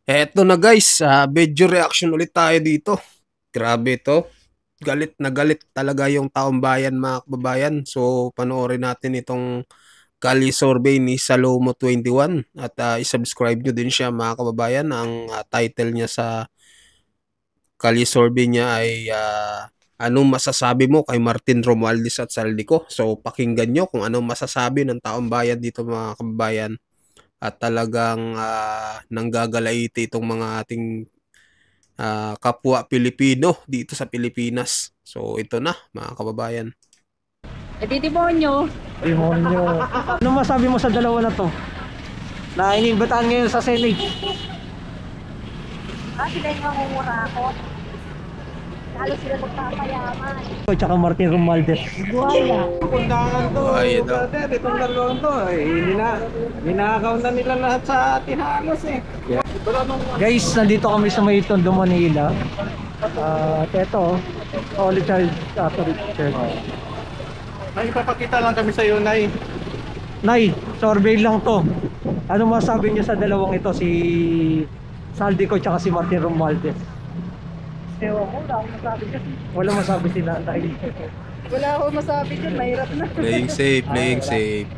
Eto na guys, video reaction ulit tayo dito. Grabe to. Galit na galit talaga yung taong bayan mga kababayan. So panoorin natin itong Kali Survey ni Salomo 21 at i-subscribe nyo din siya mga kababayan. Ang title niya sa Kali Survey niya ay anong masasabi mo kay Martin Romualdez at Saldico? So pakinggan nyo kung anong masasabi ng taong bayan dito mga kababayan. At talagang nanggagalaiti itong mga ating kapwa Pilipino dito sa Pilipinas. So ito na mga kababayan. Demonyo. Demonyo. Ano masabi mo sa dalawa na to? Na iniimbataan ngayon sa Senate. Sila yung nangungurakot. Lalo sila magpapayaman. Tsaka Martin Romualdez. Buhaya. Kundangan to, Buhay daw. brother, itong dalawang to, ninakaw na nila lahat sa tinalos eh. Guys, nandito kami sa may Tondo, Manila. At ito, Holy Child Catholic Church. May ipapakita lang kami sa iyo, Nay. Nay, survey lang to. Ano masabi niyo sa dalawang ito, si Saldico tsaka si Martin Romualdez? Ewan ko, wala akong masabi dyan. Wala masabi si Nanay. Wala akong masabi dyan, mahirap na. Playing safe, playing safe.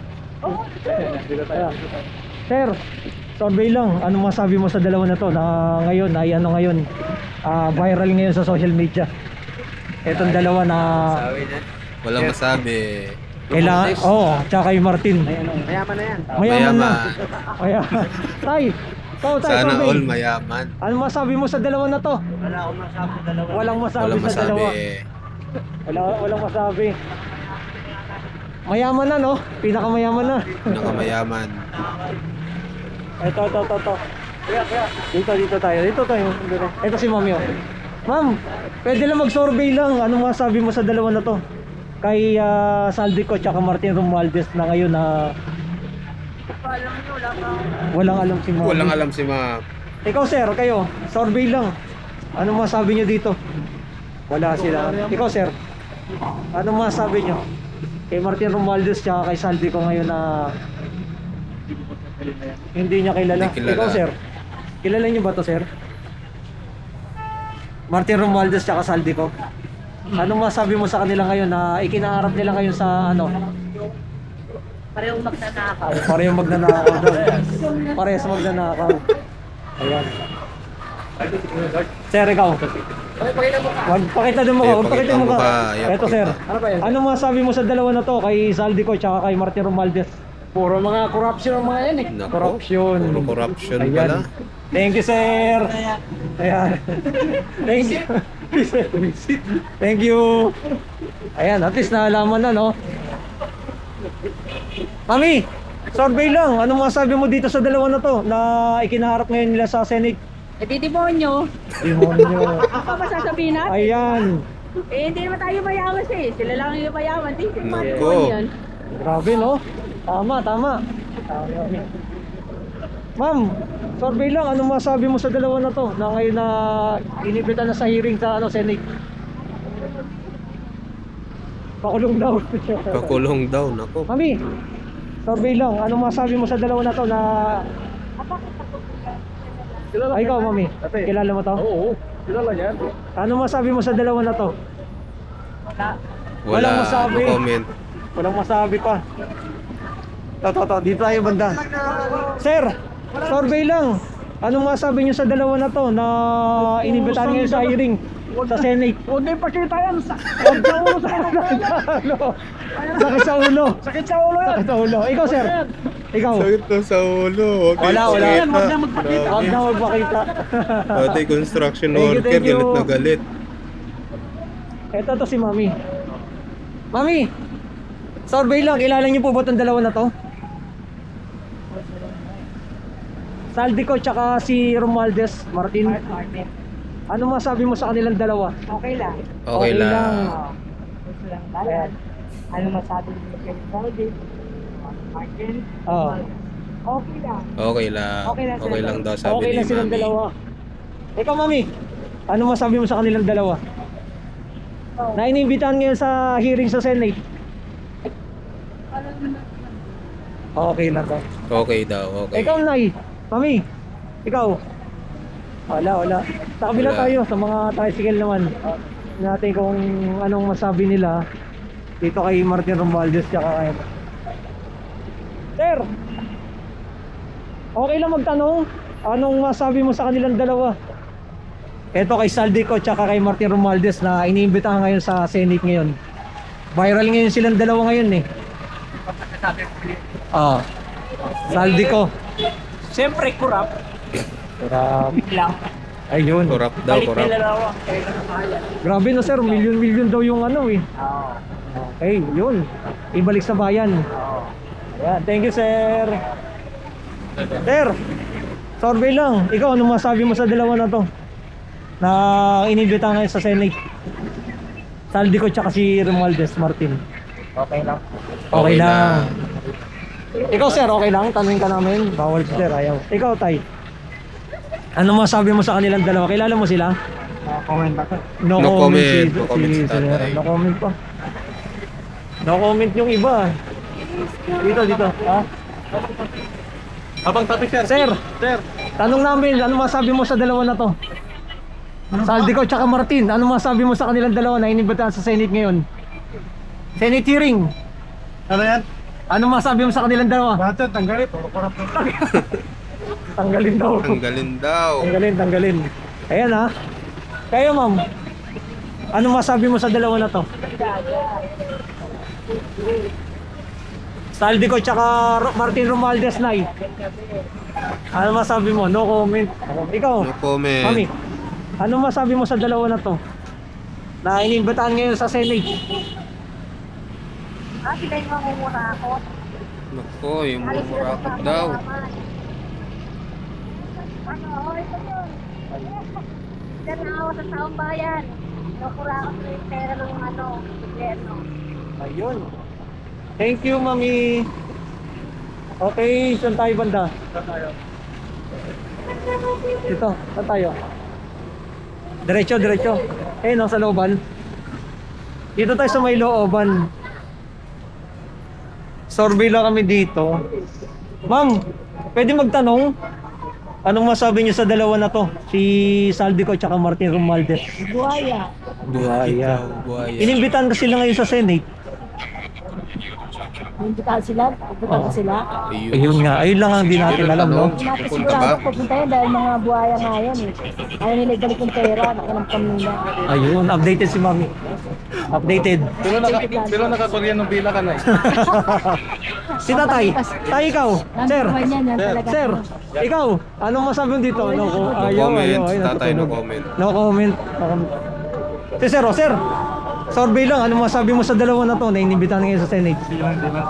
Ayan. Sir, survey lang. Ano masabi mo sa dalawa na to na ngayon, ay ano ngayon, viral ngayon sa social media? Etong dalawa na Walang masabi. kailangan, tsaka kay Martin. Mayaman na yan. Mayaman na. Mayaman. Mayaman. Tay, ikaw tayo Sana survey. all mayaman. Ano masabi mo sa dalawa na to? Wala akong masabi sa dalawa. Walang masabi Walang sa masabi. dalawa. Walang masabi. Mayaman na, no? Pinakamayaman na. Pinakamayaman. Ito. Dito tayo. Ito si Mami, oh. Ma'am, pwede lang mag-survey lang. Anong masabi mo sa dalawa na to? Kay Saldico tsaka Martin Romualdez na ngayon na Alam nyo, wala kang... walang alam si Mami. Walang alam si ma'am. Ikaw sir, kayo, survey lang. Anong masabi nyo dito? Wala sila. Ikaw sir, anong masabi nyo? Kay Martin Romualdez tsaka kay Saldico ngayon na hindi niya kilala. Hindi kilala. Ikaw sir, kilala nyo ba to sir? Martin Romualdez tsaka Saldico. Anong masabi mo sa kanila ngayon na ikinaharap nila ngayon sa ano? Parehong magnanakaw. Parehong magnanakaw daw. Parehas magnanakaw. Ayan. Sir, ikaw. Magpakita din mo ka. Magpakita mo ka. Eto sir. Anong masabi mo sa dalawa na to? Kay Saldico tsaka kay Martin Romualdez? Puro mga corruption ang mga yan eh. Nako, Corruption. puro corruption Ayan. pala. Thank you sir. Ayan. Thank you. Thank you. Ayan, at least naalaman na, no? Mami, survey lang. Anong masabi mo dito sa dalawa na to na ikinaharap ngayon nila sa Senate? Demonyo. Demonyo. Apa masasabihin natin? Ayan. Hindi naman tayo mayaman eh. Sila lang yung mayaman. Nako. Yan. Grabe, no? Tama. Ma'am, survey lang. Anong masabi mo sa dalawa na to na ngayon na inibita na sa hearing sa Senate? Pakulong daw. Pakulong daw, nako. Mami, survey lang. Anong masabi mo sa dalawa na to na... Ay, ikaw, Mami. Kilala mo to? Oo, kilala yan. Anong masabi mo sa dalawa na to? Walang masabi. No comment. Walang masabi pa. Dito tayo banda. Sir, survey lang. Anong masabi niyo sa dalawa na to na inibitahan ngayon sa hearing sa Senate? Huwag na ipakita yan. Sakit sa ulo. Sakit sa ulo. Sakit sa ulo yan. Sakit sa ulo. Ikaw, sir. Ikaw. Sakit na sa ulo. Wala. Huwag na magpakita. Huwag na magpakita. Pati construction Thank you, worker, thank you. galit na galit. Ito to si Mami. Mami, survey lang. Kilala niyo po ba itong dalawa na to? Saldico tsaka si Romualdez, Martin. Ano masabi mo sa kanilang dalawa? Okay lang. Okay lang. Gusto lang bayan. Ano masabi mo kay Saudi? Martin? Oo. Okay lang. Okay lang. Okay lang sila. Okay lang daw sabi Okay ni lang silang Mami. dalawa. Ikaw, Mami, ano masabi mo sa kanilang dalawa? Na iniimbitahan ngayon sa hearing sa Senate. Okay na to. Okay daw, okay. Ikaw, Nay. Mami, ikaw. Wala. Sa kabila Wala. tayo, sa mga tricycle naman. Natin kung anong masabi nila dito kay Martin Romualdez tsaka kay... Sir! Okay lang magtanong, anong masabi mo sa kanilang dalawa? Ito kay Saldico tsaka kay Martin Romualdez na iniimbitahan ngayon sa Senate ngayon. Viral ngayon silang dalawa ngayon eh. Saldico. Siyempre, kurap. Lang. Ayun. Corrupt daw, corrupt. Lalawa. Grabe no sir, milyon-milyon daw yung ano eh. Okay, yun. Ibalik sa bayan. Ayan, thank you sir. Sir, survey lang. Ikaw, ano masabi mo sa dalawa na to? Na inibita ngayon sa Senate. Saldico tsaka si Romualdez Martin. Okay lang. Okay lang. Ikaw sir, okay lang? Tanungin ka namin. Bawal sir, ayaw. Ikaw tay. Ano masabi mo sa kanilang dalawa? Kilala mo sila? Comment ako. No comment. No si comment si sir. tatay. No comment pa. No comment yung iba. Dito. Ha? Habang topic sir. Sir, tanong namin, ano masabi mo sa dalawa na to? Saldico tsaka Martin, ano masabi mo sa kanilang dalawa na inibitahan sa Senate ngayon? Senate hearing. Ano yan? Ano masabi mo sa kanilang dalawa? Bakit tanggalin? Kurap na. Tanggalin daw. Tanggalin daw. Tanggalin. Ayan ha. Kayo ma'am, ano masabi mo sa dalawa na to? Saldico tsaka Martin Romualdez na ano masabi mo? No comment. Ikaw, No comment. mami, ano masabi mo sa dalawa na to? Na inimbitahan ngayon sa Senate. Pinay mamumura ako. Nako, yung mumurakot daw. Ano, ito yun. Diyan na ako sa taong bayan. Nakura ako sa yung pera ng gobyerno. Ayun. Thank you, mami. Okay, saan tayo banda? Dito, saan tayo? Diretso. Eh, no, sa looban. Dito tayo sa may looban. Survey lang kami dito. Ma'am, pwede magtanong? Anong masabi niyo sa dalawa na to? Si Saldico at Martin Romualdez. Buhaya. Buhaya. Buhaya. Inimbitahan ka sila ngayon sa Senate. Imbitahan sila. Imbitahan ko sila. Ayun nga, ayun lang ang di natin Ayun ang alam, no? tanong. Hindi natin Pupunta sigurado ba? pupunta yan dahil mga buhaya nga yan eh. Ayaw nila ibalik yung pera. Nakinamkam nila. Ayun, updated si Mami. Updated. Pero nakakuryan ng bila ka na eh. Si Tatay, Tay ikaw. Sir, Buhay niyan yan talaga. sir, ikaw, anong masabi mo dito? No, comment. Tatay, no comment. No comment. Si Sir, sir. Survey lang, ano masabi mo sa dalawa na to na inimbitahan ngayon sa Senate?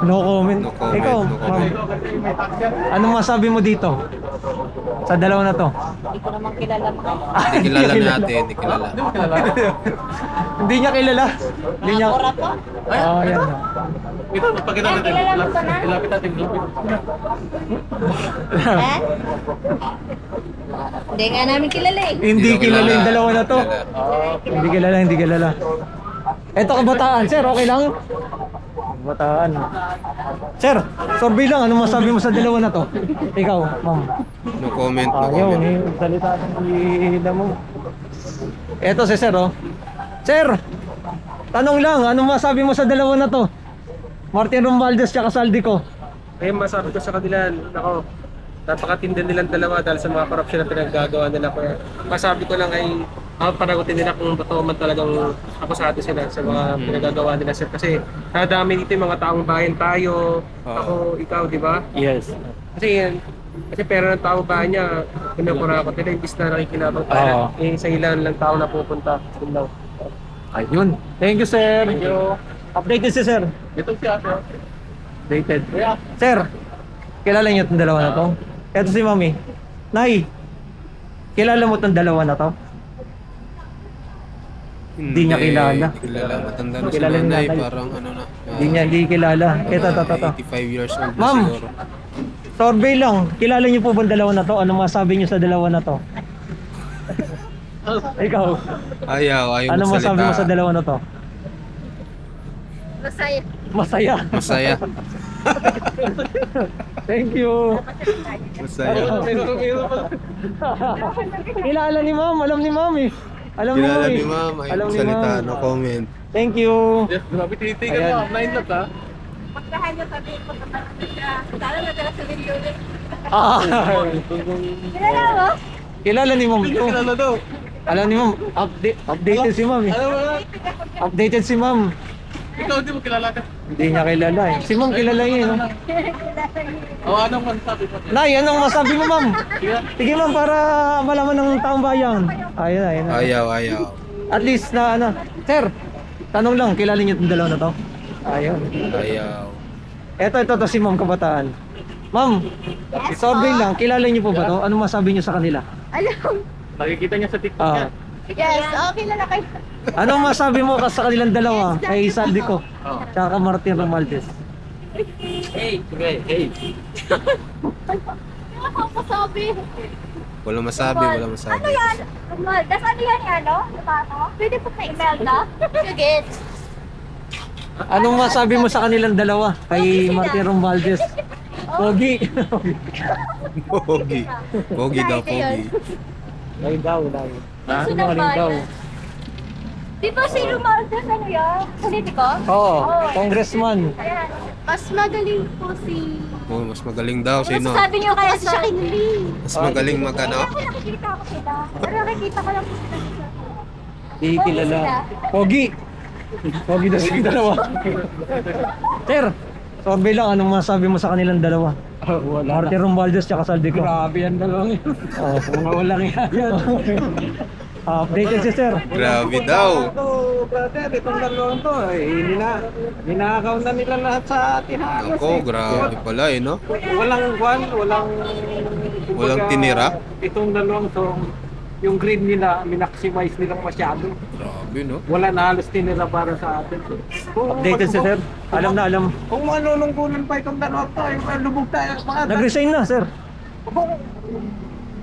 No comment. No comment, Ikaw, no ma'am. comment. Anong masabi mo dito? Sa dalawa na to? Hindi ko naman kilala mga. Hindi kilala natin, hindi kilala. Hindi niya kilala. Hindi niya. Kurap po? Yan. Ito, pagkita natin. Kilala mo to na? Ilapit natin. Eh? Hindi nga namin kilala eh. Hindi daw kilala yung dalawa na to. Kilala. Hindi kilala. Ito kabataan, sir, okay lang? Kabataan. Sir, survey lang, ano masabi mo sa dalawa na to? Ikaw, ma'am. No comment, no Ayaw, comment. salita ng hihila mo. Ito si sir, oh. Sir, tanong lang, ano masabi mo sa dalawa na to? Martin Romualdez tsaka Saldico. Eh, masabi ko sa kanila, nako, napakatindi nilang dalawa dahil sa mga korupsyon na pinaggagawa nila. Kaya masabi ko lang ay panagutin nila kung totoo man talagang akusado sila sa mga pinagagawa nila, sir. Kasi nadami dito yung mga taong bayan tayo, ako, ikaw, di ba? Yes. Kasi pera ng taong bayan niya, pinakurakot nila, imbis na nakikinabang para sa ilan lang tao na pupunta. Yun lang. Ayun. Thank you, sir. Thank you. Updated si sir. Ito siya. Updated. Sir, kilala niyo itong dalawa na to? Ito si Mami. Nay, kilala mo itong dalawa na to? Hindi niya kilala. Hindi kilala. Matanda na si Kilala ni nanay. nanay. Parang ano na. Hindi kilala. Ito. 85 years old na Ma'am. siguro. Survey lang. Kilala niyo po ba ang dalawa na to? Ano masabi niyo sa dalawa na to? Ikaw. Ayaw Ano masabi mo sa magsalita. dalawa na to? Masaya. Masaya. Masaya. Thank you. Masaya. Kilala ni ma'am, alam ni ma'am eh. Alam ni ma'am Kilala eh. ni ma'am. Ay, Alam ni salita, ma'am. no comment. Thank you. Grabe, tinitigan Ayan. mo. Online lang ha. Pagkahan niyo sabihin ko sa tanong siya. Lalo na dala sa video ulit. Ah, Kilala mo? kilala ni ma'am to. Kilala daw. Alam ni ma'am, updated si ma'am eh. Alam mo na. Updated si ma'am. Ikaw, di mo kilala ka. Hindi niya kilala eh. Si ma'am kilala niya eh. No? Anong masasabi mo? Nay, anong masabi mo ma'am? Sige ma'am, para malaman ng taong bayan. Ayun, ayun. Ayaw. At least na ano. Sir, tanong lang, kilala niyo itong dalawa na to? Ayun. Ayaw. Ito si ma'am kabataan. Ma'am, survey lang, kilala niyo po ba to? Ano masabi niyo sa kanila? Alam. Nakikita niya sa TikTok Ah. yan. Yes, kilala kayo. Ano masabi mo sa kanilang dalawa? Kay Sandy ko, Oh. tsaka Martin Romualdez. Hey, hey. Ano ka masabi? Walang masabi. Ano yan? Das ano yan yan, no? Ano? Pwede po na-email ka? Sige. Anong masabi mo sa kanilang dalawa? Kay Martin Romualdez. Pogi. Pogi. Pogi daw, pogi. Lain daw, lain. Gusto ng Lain daw. bayan. Di ba si Romualdez ano yan? Politiko? Oo, congressman. Ayan. Mas magaling po si... Oh, mas magaling daw. Sino? Sabi niyo kaya siya kinili. Mas magaling magano? Ako nakikita ko sila. Pero nakikita ko lang po sila sa... Di kilala. Pogi. Pogi daw silang dalawa. Sir, survey lang, anong masabi mo sa kanilang dalawa? Martin Romualdez tsaka Saldi ko. Grabe yan dalawang yun. Mga walang yan. Updated si sir. Grabe daw. Ito, brother, itong dalawang to, ninakaw na nila lahat sa tinahalas. Ako, grabe pala eh, no? Walang tinira? Itong dalawang to, yung green nila, minaximize nila masyado. Grabe, no? Wala na halos tinira para sa atin. Updated si sir. Alam na alam. Kung manunungkulan pa itong dalawang to, yung lubog tayo. Nag-resign na sir.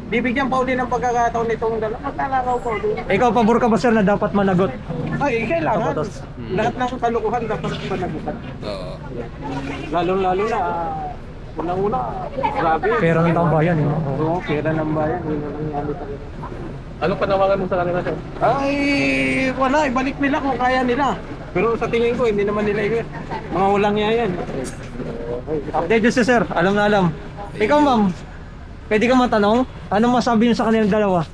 Bibigyan pa uli ng pagkakataon nitong dalawa. Maglalakaw pa uli. Ikaw, pabor ka ba sir na dapat managot? Ay, kailangan. Tapos, Lahat ng kalukuhan dapat panagutan. Oo. Lalong-lalo na, unang-una, grabe. Pera ng taong bayan. Eh. Oo, pera ng bayan. Yun ang nangyari talaga. Anong panawagan mo sa kanila, sir? Ay, wala. Ibalik nila kung kaya nila. Pero sa tingin ko, hindi naman nila yun. Mga walang yan. Updated si sir. Alam na alam. Ikaw ma'am, pwede ka matanong? Anong masabi niyo sa kanilang dalawa?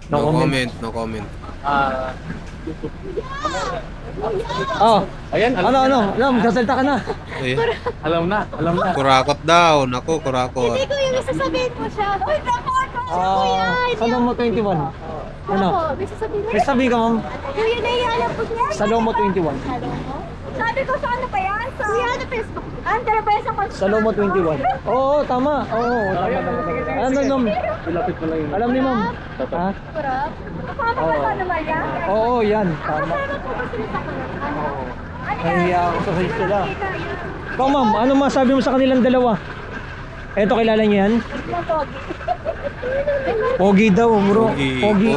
No comment, no comment. Oh, ayan. Alam, sasalta ka na. Eh, Alam na. kurakot daw. Naku, kurakot. Hindi ko yung sasabihin mo siya. Uy, naku, Salomo 21. Ano? may sasabihin mo. May sabi ka ma'am. Kuya, naialam ko niya. Salomo 21. Sabi ko sa ano pa yan? Sa Facebook. Ano ba yan sa Facebook? Salomo 21. Oo, tama. Oo, tama. Alam Alam ni ma'am. Ha? Kurap? Kasama ka ba naman yan? Oo, yan. Tama. Kasama po ba sila sa ano? Nahiya ako sa face sila. Ikaw ma'am, ano masabi mo sa kanilang dalawa? Eto, kilala niyo yan? Pogi daw, bro. Pogi.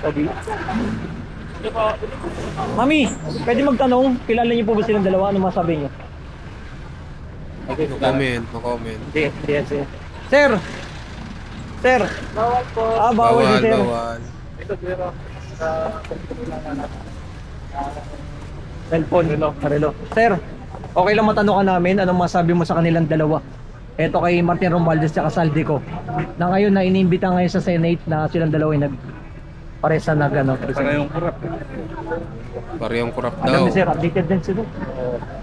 Pogi. Mami, pwede magtanong, kilala niyo po ba silang dalawa? Ano masabi niyo? No comment, no comment. Yes. Sir! Sir! Bawal po. Bawal si sir. Bawal. Cellphone, relo. Sir, okay lang matanong ka namin, anong masabi mo sa kanilang dalawa? Eto kay Martin Romualdez at Saldi ko. Na ngayon na iniimbita ngayon sa Senate na silang dalawa ay paresa na gano'n. Parehong kurap Alam daw. ni sir, updated din sila.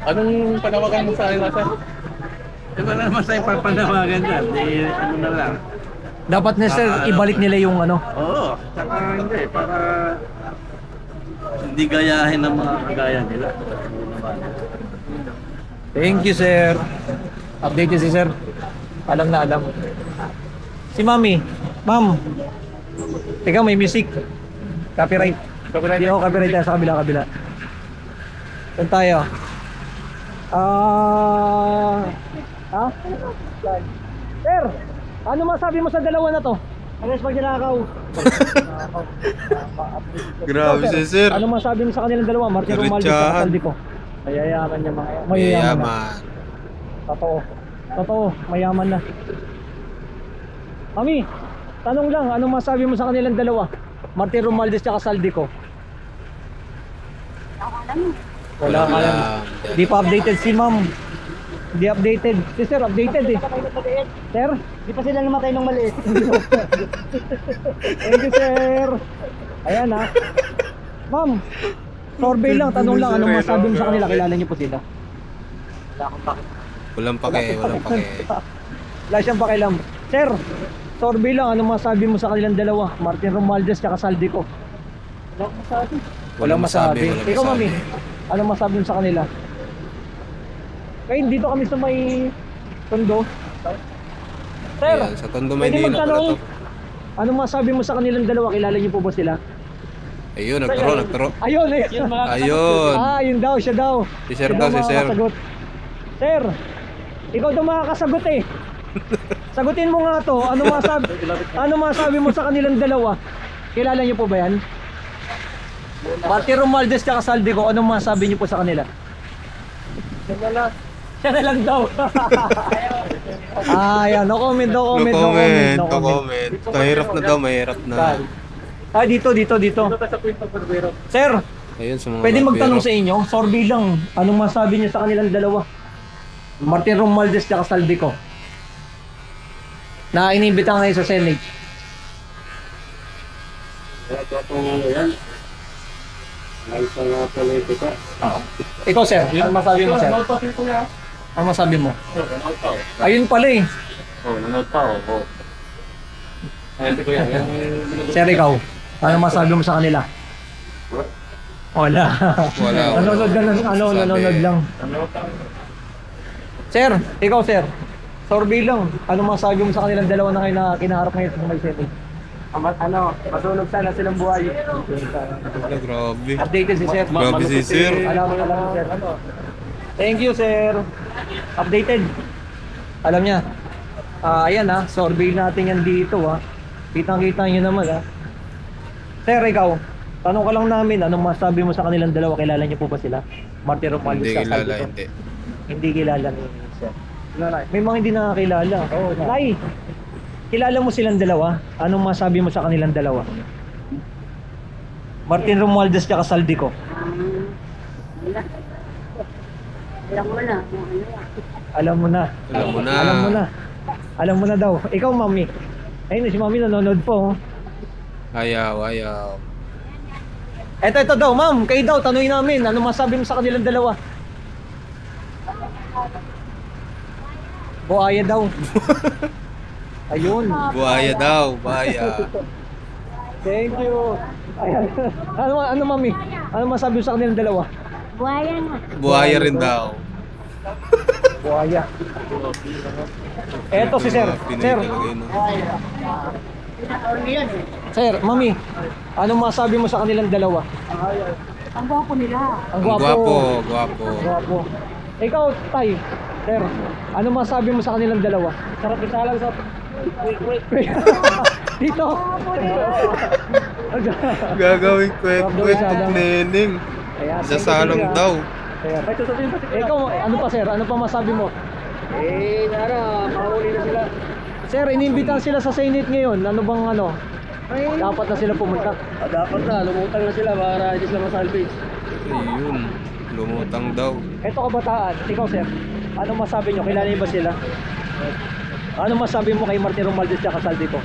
Anong panawagan mo sa kanila, sir? Iba na naman sa ipapanawagan dyan. Ano na lang. Dapat na sir, ibalik nila yung ano. Oo. Saka hindi. Para hindi gayahin ng mga kagaya nila. Thank you sir. Updated si sir. Alam na alam. Si Mami. Ma'am. Teka, may music. Copyright. Hindi ako copyright tayo sa kabila. Saan tayo? Ha? Sir, ano masabi mo sa dalawa na to? Alas pag ninakaw. Grabe si sir. Ano masabi mo sa kanilang dalawa? Martin Romualdez at Diretsahan. Saldi ko. Mayayaman yung mga yan. Mayayaman na. Mayayaman. Totoo. Totoo, mayaman na. Mami, tanong lang, anong masabi mo sa kanilang dalawa? Martin Romualdez tsaka Saldico. Wala ka lang. Di pa updated si ma'am. Di updated. Si sir, updated eh. Sir? Di pa sila namatay ng maliit. Thank you, sir. Ayan ha. Ma'am, survey lang, tanong lang, anong masabi mo sa kanila? Kilala niyo po sila? Walang pake, walang pake. Wala siyang pakialam. Sir, survey lang, anong masabi mo sa kanilang dalawa? Martin Romualdez tsaka Saldico. Walang masabi. walang Ikaw, masabi. mami, anong masabi mo sa kanila? Kaya dito kami sa may Tondo. Sir, Ayan, sa Tondo, pwede Maynila pala magtanong, to. anong masabi mo sa kanilang dalawa? Kilala niyo po ba sila? Ayun, nagturo. Ayun, eh. Ayun. Ah, yun daw, siya daw. Si sir Siya daw, si sir. makakasagot. Sir, ikaw daw makakasagot eh. Sagutin mo nga to. Ano masabi mo sa kanilang dalawa? Kilala niyo po ba yan? Martin Romualdez tsaka Saldico, anong masabi niyo po sa kanila? Siya na lang daw. Yan. No comment, no No comment, comment, no no comment. Mahirap na daw, mahirap na. Dito. Sir, Ayun, sa mga pwede magtanong barbero. sa inyo, survey lang. Anong masabi niyo sa kanilang dalawa? Martin Romualdez at Saldico. Na inimbita ngayon sa Senate. Ikaw, sir, ano masabi mo, sir? Ano masabi mo? Ayun pala eh. nanood pa ako. Sir, ikaw, ano masabi mo sa kanila? Wala. Wala. Nanonood ka ng Sabi. nanonood lang. Sir, ikaw, sir. Survey lang. Ano masabi mo sa kanilang dalawa na kayo na kinaharap ngayon sa may setting? Masunog sana silang buhay. Wala, grabe. Updated si sir. Grabe si sir. Alam sir. Thank you, sir. Updated. Alam niya. Ayan ha, survey natin yan dito ha. Kitang-kita nyo naman ha. Sir, ikaw, tanong ka lang namin, anong masabi mo sa kanilang dalawa? Kilala niyo po ba sila? Martin Romualdez Hindi sa kilala, Saldico? hindi. Hindi kilala ni sir. May mga hindi nakakilala. Lai, kilala mo silang dalawa? Anong masabi mo sa kanilang dalawa? Martin Romualdez at Saldico. Alam mo na kung ano. Alam mo na. Alam mo na. Alam mo na. Alam mo na daw. Ikaw, mami. Ayun, si mami nanonood po. Ayaw, ayaw. Ito daw, ma'am. Kayo daw, tanungin namin. Ano masabi mo sa kanilang dalawa? Buhaya daw. Ayun. Buhaya daw, buhaya. Thank you. Ayan. Ano mami? Ano masabi mo sa kanilang dalawa? Buhaya na. Buhaya rin daw. Buhaya. Eto si sir. Pinoy Sir. talaga yun, no? Sir, mami. Ano masabi mo sa kanilang dalawa? Ang gwapo nila. Ang Ang gwapo, gwapo. Gwapo. Ikaw, Tay. Sir, ano masabi mo sa kanilang dalawa? Sarap isalang sa... Dito. Gagawin kwet-kwet Gagawin pag neneng. Ayan, Sasalang daw. Ayan. Ikaw, ano pa sir? Ano pa masabi mo? Nara, mahuli na sila. Sir, inimbitahan sila sa Senate ngayon. Ano bang ano? Dapat na sila pumunta. Dapat na, lumutang na sila para hindi sila masalvage. Ayun, lumutang daw. Ito kabataan, ikaw sir. Ano masabi nyo? Kilala niyo ba sila? Ano masabi mo kay Martin Romualdez at Saldico?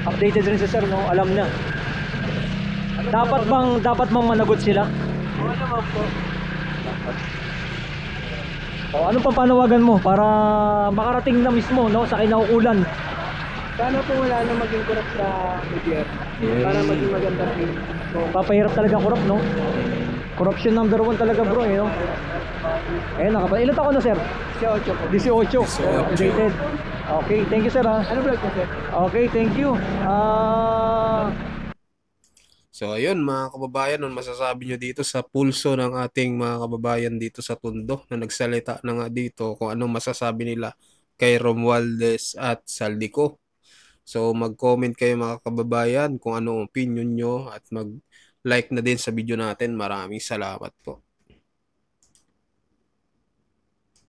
Updated rin si sir, no? Alam na. Dapat bang managot sila? Oo naman po. Ano pa panawagan mo para makarating na mismo, no, sa kinauulan? Sana po wala na maging kurap sa PBR. Para maging maganda rin. Papahirap talaga corrupt, no? Corruption number 1 talaga, bro, eh, no? Ilan taon na, sir? 18 po. 18. Updated. Okay, thank you, sir, ha? Ano vlog po, sir? Okay, thank you. So ayun mga kababayan, ano masasabi nyo dito sa pulso ng ating mga kababayan dito sa Tondo na nagsalita na nga dito kung anong masasabi nila kay Romualdez at Saldico. So mag-comment kayo mga kababayan kung anong opinion nyo at like na din sa video natin. Maraming salamat po.